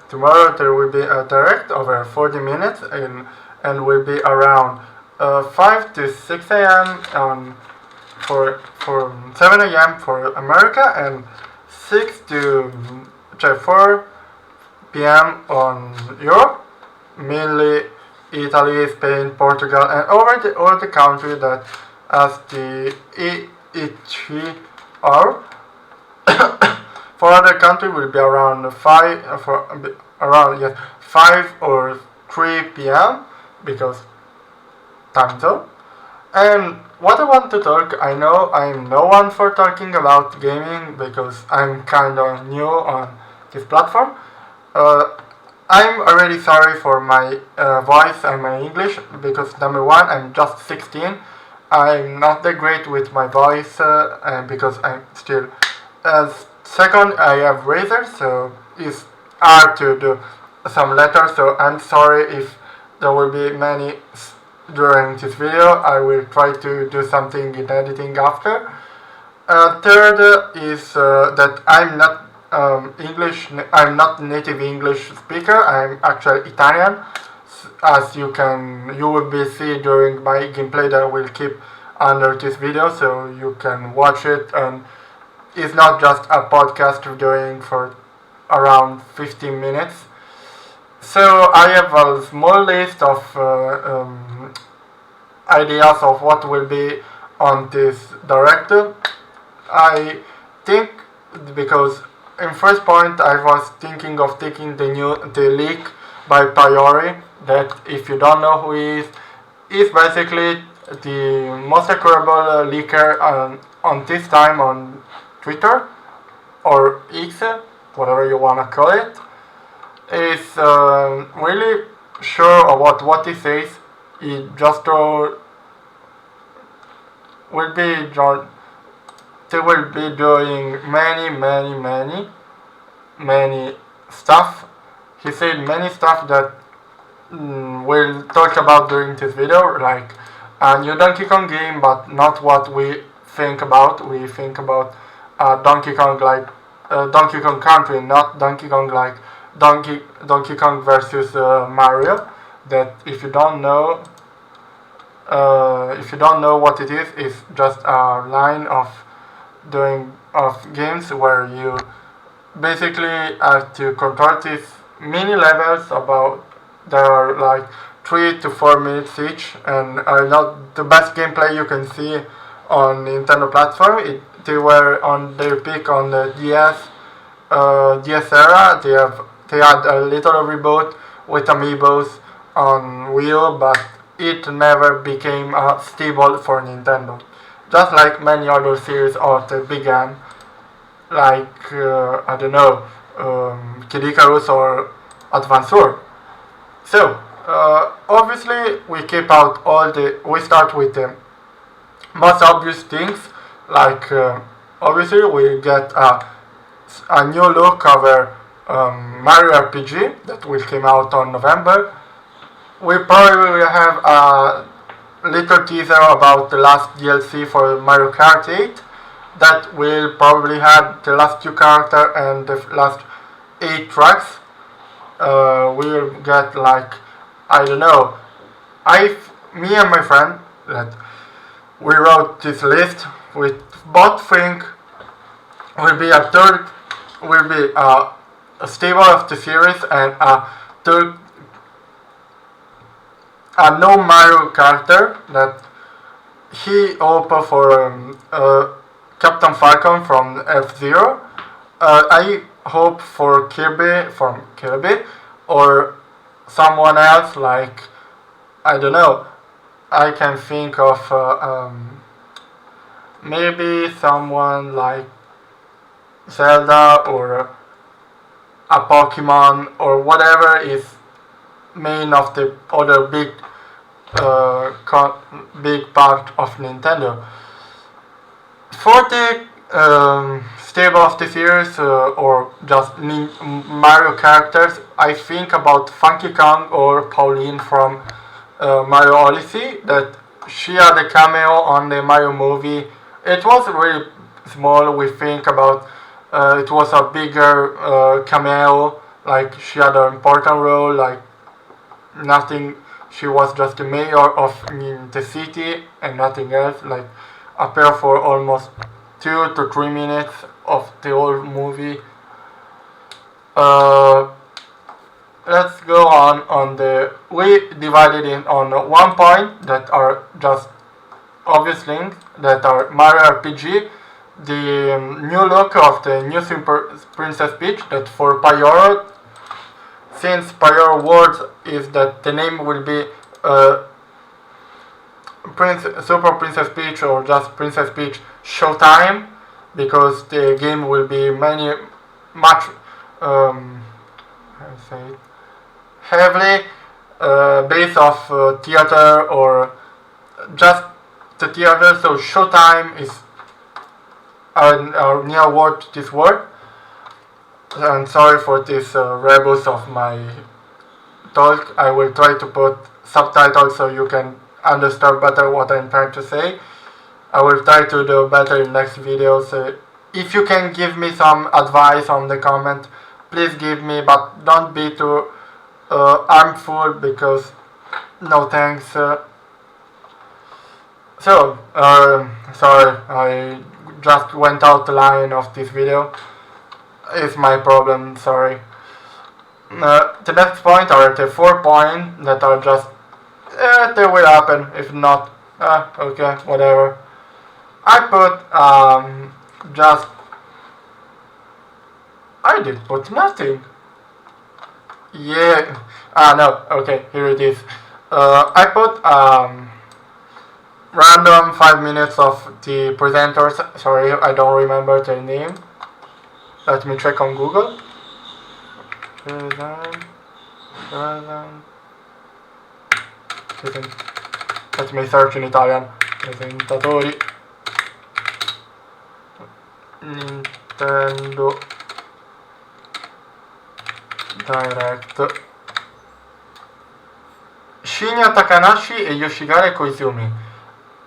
tomorrow there will be a direct over 40 minutes and will be around 5 to 6 a.m. on for 7 a.m. for America and 6 to 4 p.m. on Europe, mainly Italy, Spain, Portugal, and all the countries that has the EETR. For other countries will be around 5 or 3 p.m. because time zone. And what I want to talk, I know I'm no one for talking about gaming because I'm kind of new on this platform. I'm already sorry for my voice and my English because number one, I'm just 16. I'm not that great with my voice because I'm still. Second, I have Razer, so it's hard to do some letters. So I'm sorry if there will be many during this video. I will try to do something in editing after. Third is that I'm not English. I'm not native English speaker. I'm actually Italian, as you will be see during my gameplay that I will keep under this video, so you can watch it. And it's not just a podcast doing for around 15 minutes. So I have a small list of ideas of what will be on this directive. I think because in first point I was thinking of taking the leak by Priori, that if you don't know who he is basically the most accurable leaker on this time on Twitter or X, whatever you wanna call it. Is really sure about what he says. He just will be they will be doing many stuff. He said many stuff that we'll talk about during this video, like a new Donkey Kong game, but not what we think about. We think about Donkey Kong like Donkey Kong Country, not Donkey Kong like Donkey Kong versus Mario. That if you don't know what it is, it's just a line of games where you basically have to control these mini levels about there are like 3 to 4 minutes each, and are not the best gameplay you can see on Nintendo platform. They were on their peak on the DS era. They had a little reboot with amiibos on Wii U, but it never became stable for Nintendo. Just like many other series of the big game, like I don't know, Kid Icarus or Advance Wars. So obviously we keep out we start with the most obvious things, like obviously we get a new look of Mario RPG that will come out on November. We probably will have a little teaser about the last DLC for Mario Kart 8 that will probably have the last 2 characters and the last 8 tracks. We'll get like, I don't know, me and my friend, that we wrote this list. We both think will be a stable of the series and a no Mario character that he hoped for Captain Falcon from F-Zero. I hope for Kirby from Kirby or someone else, like I don't know. I can think of maybe someone like Zelda or a Pokemon or whatever is main of the other big part of Nintendo. For the stable of the series or just Mario characters, I think about Funky Kong or Pauline from Mario Odyssey, that she had a cameo on the Mario movie. It was really small. We think about it was a bigger cameo, like she had an important role, like nothing. She was just the mayor of the city and nothing else. Like appear for almost 2 to 3 minutes of the whole movie. Let's go on the. We divided it on 1 point that are just obvious links that are Mario RPG, the new look of the new Super Princess Peach that for Pyoro, since Pyoro words is that the name will be Super Princess Peach or just Princess Peach Showtime, because the game will be much how to say it, heavily based off theater or just the theater. So Showtime is our new word to this word. And sorry for this rebus of my talk. I will try to put subtitles so you can understand better what I'm trying to say. I will try to do better in next videos. If you can give me some advice on the comment, please give me, but don't be too harmful, because no thanks. Sorry, I just went out the line of this video. It's my problem, sorry. The next point are the 4 points that are just, they will happen, if not, okay, whatever. I put, I did put nothing. Yeah, no, okay, here it is. I put, random 5 minutes of the presenters. Sorry, I don't remember their name. Let me check on Google. Let me search in Italian. Presentatori Nintendo Direct. Shinya Takanashi e Yoshigare Koizumi.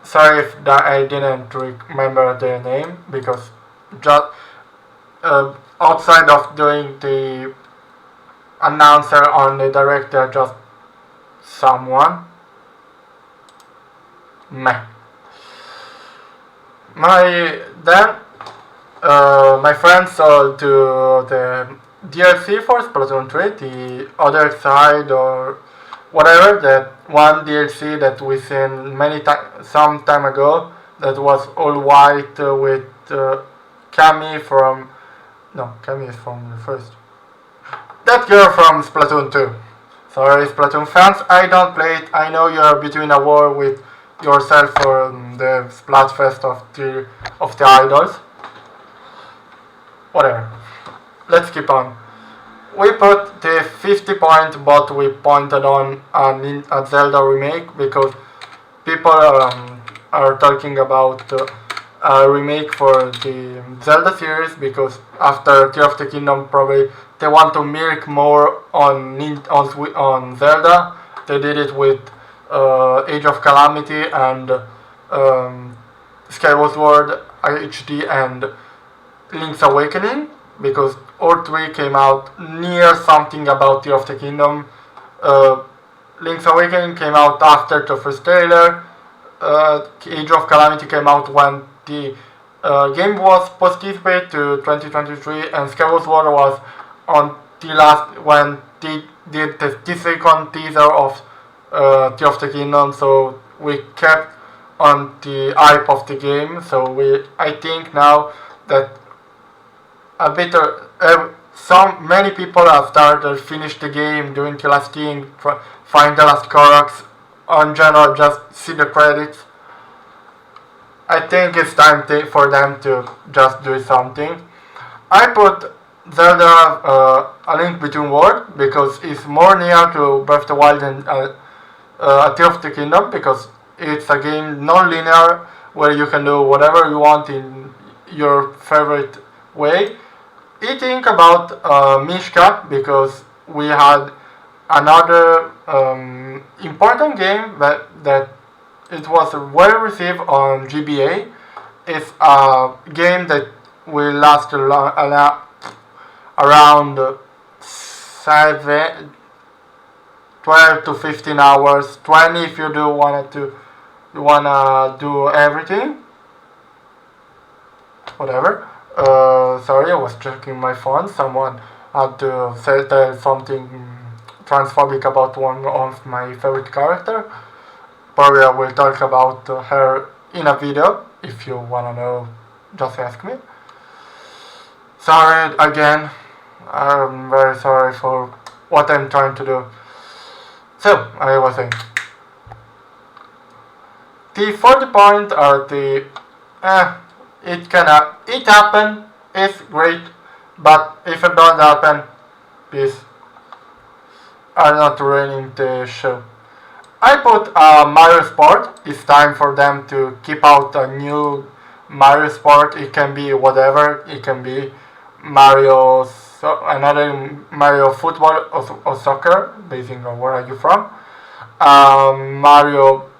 Sorry if I didn't remember their name, because just outside of doing the announcer on the direct, they're just someone. Meh. My friends sold to the DLC for Splatoon 3, the other side or whatever, that one DLC that we seen some time ago, that was all white with Cammy from, no, Cammy is from the first, that girl from Splatoon 2. Sorry, Splatoon fans, I don't play it. I know you are between a war with yourself for the Splatfest of the idols. Whatever. Let's keep on. We put the 50 point, but we pointed on a Zelda remake, because people are talking about a remake for the Zelda series, because after Tears of the Kingdom probably they want to milk more on Zelda. They did it with Age of Calamity and Skyward Sword HD and Link's Awakening, because all three came out near something about Tears of the Kingdom. Link's Awakening came out after the first trailer. Age of Calamity came out when the game was postponed to 2023, and Skyward Sword was on the last when they did the second teaser of Tears of the Kingdom. So we kept on the hype of the game. So I think now that a bit many people have started, finished the game, doing the last thing, find the last Koroks, on general just see the credits. I think it's time for them to just do something. I put Zelda A Link Between Worlds, because it's more near to Breath of the Wild than Tears of the Kingdom, because it's a game non-linear where you can do whatever you want in your favorite way. I think about Mishka, because we had another important game that it was well received on GBA. It's a game that will last around 12 to 15 hours, 20 if you wanna do everything. Whatever. Sorry, I was checking my phone. Someone had to say something transphobic about one of my favorite character. Probably I will talk about her in a video. If you wanna know, just ask me. Sorry again. I'm very sorry for what I'm trying to do. So, I was saying. The 40 point are the it happen, it's great, but if it don't happen, please are not ruining the show. I put Mario Sport. It's time for them to keep out a new Mario Sport. It can be whatever. It can be Mario, another Mario Football or soccer, basing on where are you from.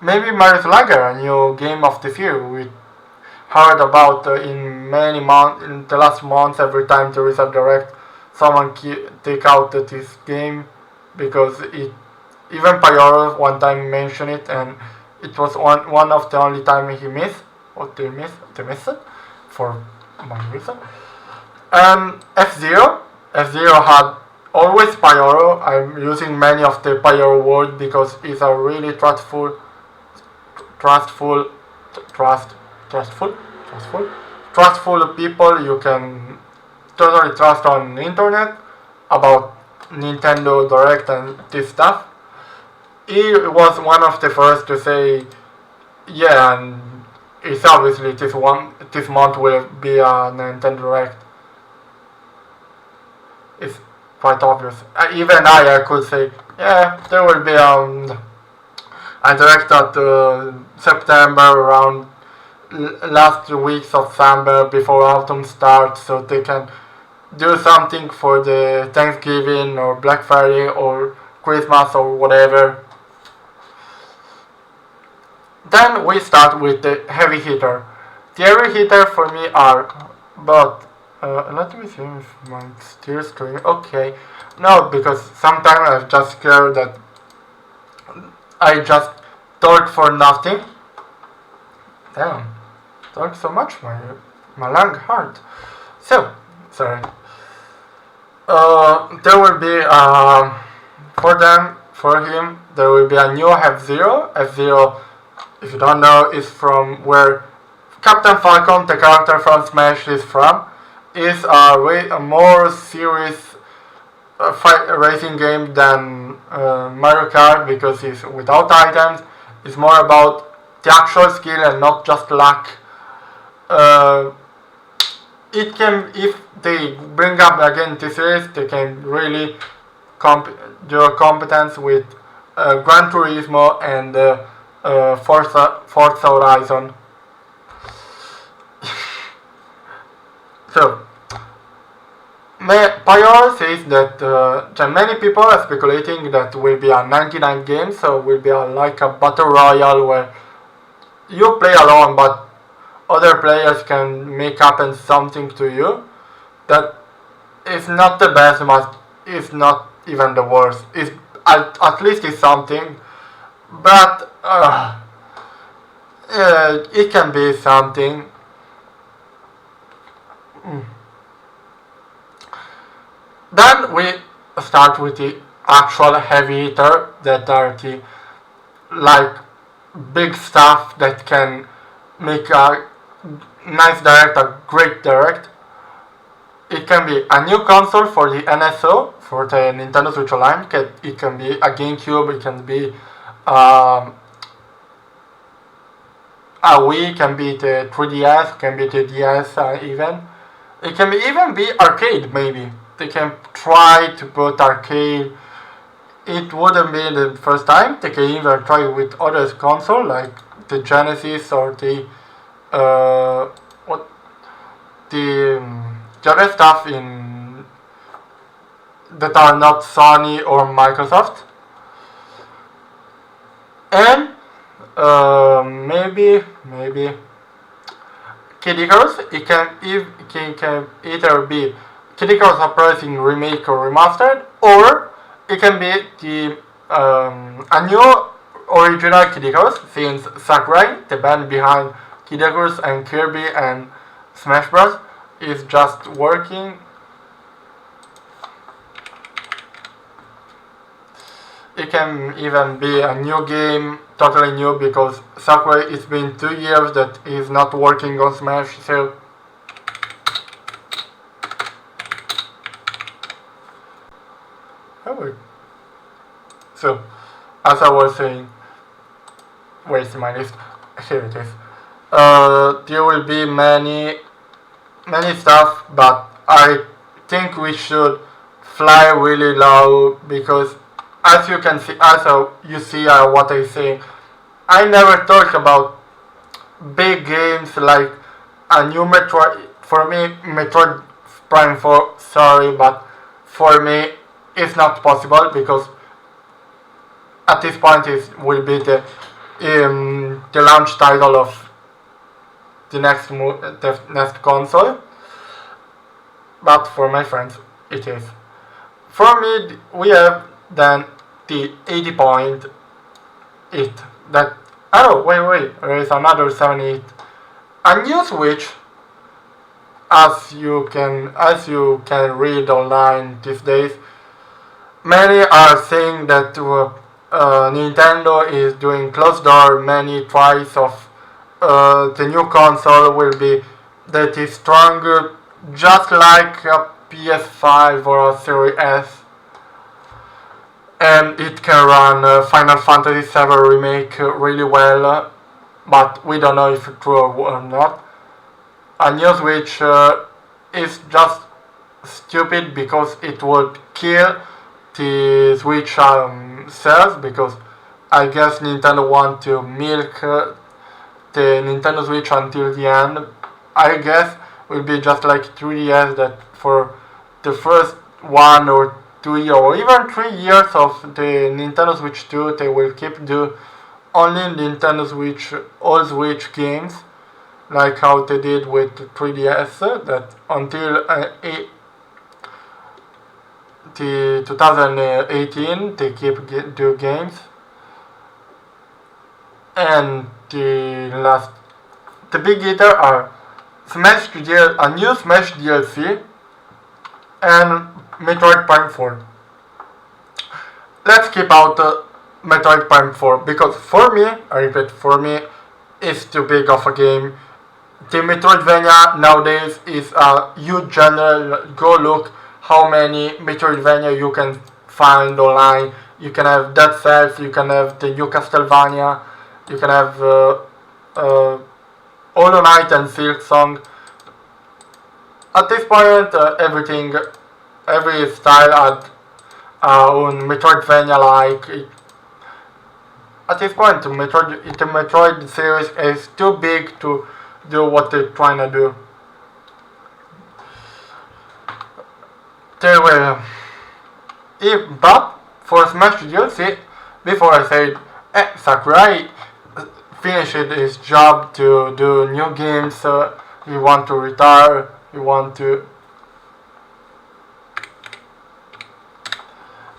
Maybe Mario Slugger, a new game of the year. We heard about in the last months. Every time there is a direct, someone take out this game because even Payoro one time mentioned it, and it was one of the only time he missed. What they missed it for one reason. F-Zero had always Payoro. I'm using many of the Payoro words because it's a really trustful people you can totally trust on the internet about Nintendo Direct and this stuff. He was one of the first to say, yeah, and it's obviously this month will be a Nintendo Direct. It's quite obvious. Even I could say, yeah, there will be a direct at September, around last weeks of summer before autumn starts, so they can do something for the Thanksgiving or Black Friday or Christmas or whatever. Then we start with the heavy hitter. The heavy hitter for me are both. Let me see if my still screen. Okay, no, because sometimes I'm just scared that I just talk for nothing. Damn, talk so much, my lung hurt. So, sorry. There will be for him, there will be a new F-Zero. F-Zero, if you don't know, is from where Captain Falcon, the character from Smash, is from. Is a more serious racing game than Mario Kart because it's without items. It's more about the actual skill and not just luck. It can, if they bring up again this series, they can really do a competence with Gran Turismo and Forza Horizon. So, Payoro says that many people are speculating that will be a 99 game, so will be like a battle royale where you play alone, but other players can make happen something to you. That is not the best, but it's not even the worst. It's at least it's something, but it can be something. Then we start with the actual heavy hitter that are the like big stuff that can make a nice direct, a great direct. It can be a new console for the NSO, for the Nintendo Switch Online. It can be a GameCube, it can be a Wii, can be the 3DS, can be the DS even. It can even be arcade, maybe. They can try to put arcade. It wouldn't be the first time. They can even try with other console like the Genesis or the other stuff in that are not Sony or Microsoft. And maybe Kid Icarus. It can either be Kid Icarus Uprising remake or remastered, or it can be a new original Kid Icarus, since Sakurai, the band behind Kid Icarus and Kirby and Smash Bros, is just working. It can even be a new game, totally new, because Sakurai, it's been 2 years that he's not working on Smash, so so, as I was saying, where's my list? Here it is. There will be many stuff, but I think we should fly really low, because as you can see, you see what I say, I never talk about big games like a new Metroid. For me, Metroid Prime 4, sorry, but for me it's not possible, because at this point it will be the launch title of the next console. But for my friends, it is. For me, we have then the 80 point it that wait, there is another 78. A new Switch, as you can read online these days, many are saying that Nintendo is doing closed door. Many tries of the new console will be that is stronger, just like a PS5 or a Series S, and it can run Final Fantasy VII Remake really well, but we don't know if it's true or not. A new Switch is just stupid, because it would kill the Switch sales, because I guess Nintendo want to milk the Nintendo Switch until the end. I guess will be just like 3DS, that for the first 1 or 2 years or even 3 years of the Nintendo Switch 2, they will keep do only Nintendo Switch, all Switch games, like how they did with 3DS, that until the 2018 they keep do games. And the big hitter are a new Smash DLC and Metroid Prime 4. Let's keep out Metroid Prime 4, because for me, I repeat, for me, it's too big of a game. The Metroidvania nowadays is a huge genre. Go look how many Metroidvania you can find online. You can have Dead Cells, you can have the new Castlevania, you can have Hollow Knight and Silksong. At this point, every style had own Metroidvania like. At this point, the Metroid series is too big to do what they're trying to do. They will. But for Smash DLC, before I said, Sakurai finished his job to do new games. He want to retire. He want to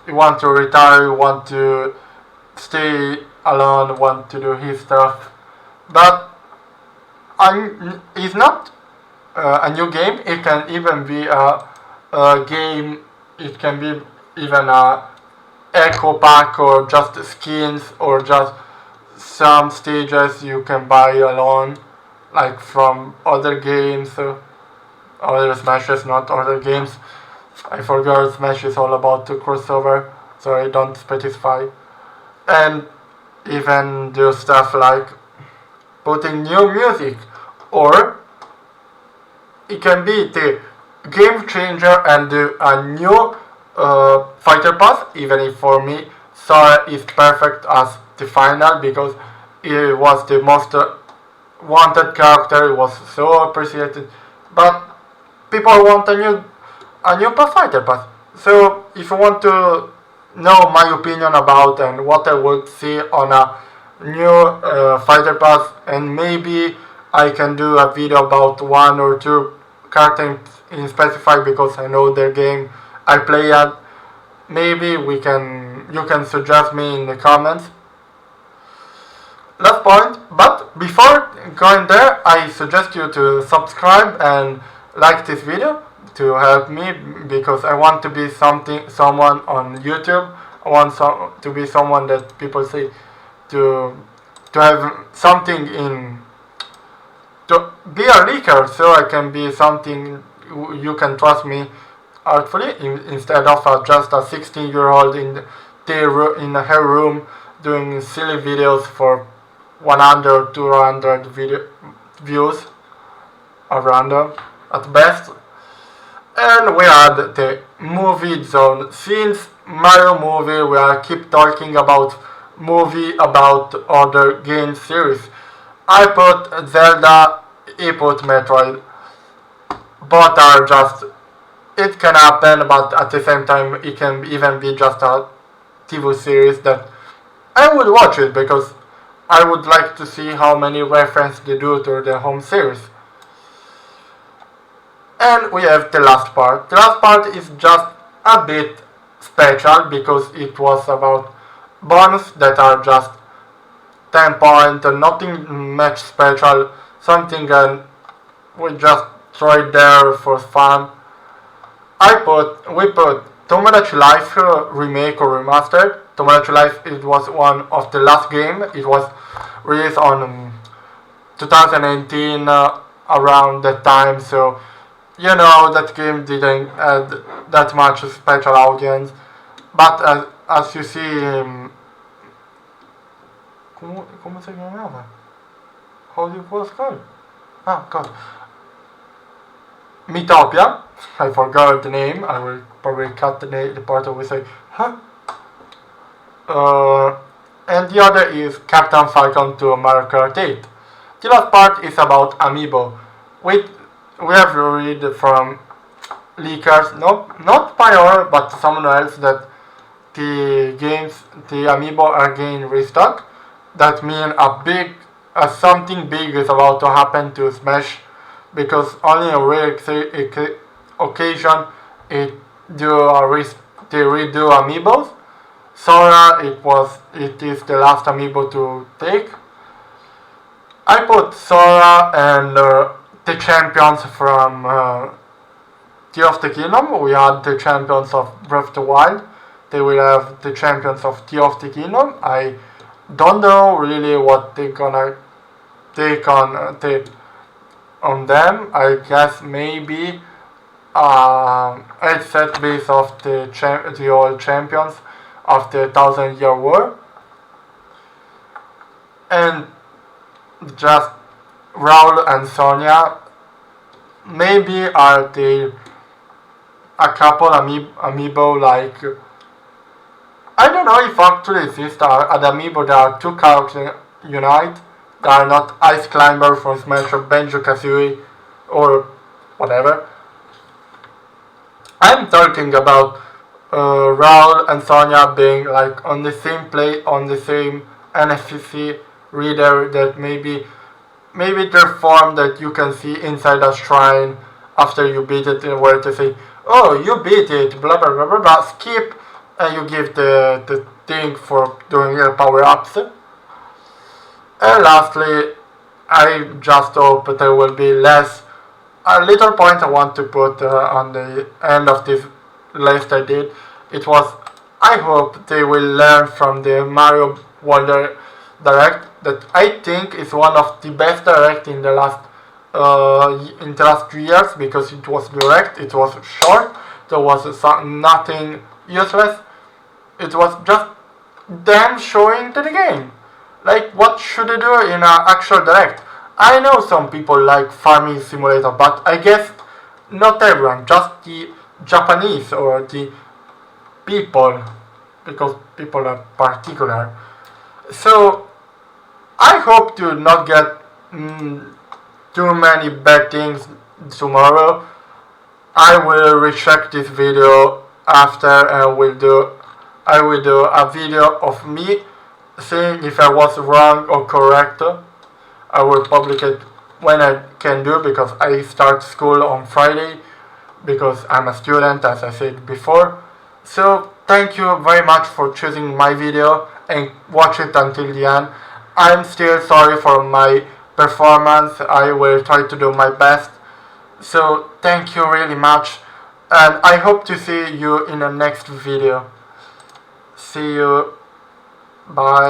retire. He want to stay alone. Want to do his stuff. But it's not a new game. It can even be a game. It can be even a echo pack, or just skins, or just some stages you can buy alone, like from other games, other Smashes, not other games. I forgot Smash is all about the crossover, so I don't specify. And even do stuff like putting new music, or it can be the game changer and do a new fighter pass. Even if for me Sora is perfect as the final, because it was the most wanted character. It was so appreciated, but people want a new fighter pass. So if you want to know my opinion about and what I would see on a new fighter pass, and maybe I can do a video about 1 or 2 characters in specific because I know their game, I play it. Maybe you can suggest me in the comments. Last point, but before going there, I suggest you to subscribe and like this video to help me, because I want to be someone on YouTube. I want to be someone that people say to have something in, to be a leaker, so I can be something you can trust me artfully instead of just a 16-year-old in her room doing silly videos for 100 or 200 views or random at best. And we had the movie zone. Since Mario movie, we are keep talking about movie about other game series. I put Zelda, he put Metroid. Both are just, it can happen, but at the same time it can even be just a TV series that I would watch it, because I would like to see how many references they do to the home series. And we have the last part. The last part is just a bit special because it was about bonus that are just 10 points, nothing much special, something we just throw it there for fun. We put Tomodachi Life remake or remastered. Tomodachi Life, it was one of the last game. It was released on 2018 around that time, so you know that game didn't have that much special audience. But as you see, ¿cómo se llamaba? How do you call? Ah, God. Miitopia. I forgot the name. I will probably cut the part where we say, huh? And the other is Captain Falcon to Mario Kart 8. The last part is about Amiibo. We have read from leakers, not Pyre, but someone else, that the Amiibo are getting restock. That means something big is about to happen to Smash, because only a rare occasion they redo Amiibos. Sora, it is the last Amiibo to take. I put Sora and the champions from Tears of the Kingdom. We had the champions of Breath of the Wild. They will have the champions of Tears of the Kingdom. I don't know really what they're gonna take on them. I guess maybe a set base of the old champions of the 1000-Year War, and just Raul and Sonia. Maybe are they a couple amiibo, like, I don't know if actually exist an amiibo that are two characters unite, that are not Ice Climber from Smash or Banjo-Kazooie or whatever. I'm talking about Raul and Sonia being like on the same NFC reader, that maybe their form that you can see inside a shrine after you beat it, where to say, oh, you beat it, blah blah blah blah blah, skip, and you give the thing for doing your power-ups. And lastly, I just hope there will be a little point I want to put on the end of this list I did. It was, I hope they will learn from the Mario Wonder Direct, that I think is one of the best Direct in the last 3 years, because it was direct, it was short, there was nothing useless, it was just them showing to the game. Like, what should they do in an actual Direct? I know some people like Farming Simulator, but I guess not everyone, just the Japanese or the people, because people are particular. So I hope to not get too many bad things tomorrow. I will recheck this video after, and I will do a video of me saying if I was wrong or correct. I will publish it when I can do, because I start school on Friday. because I'm a student, as I said before. So thank you very much for choosing my video and watch it until the end. I'm still sorry for my performance. I will try to do my best. So thank you really much, and I hope to see you in the next video. See you. Bye.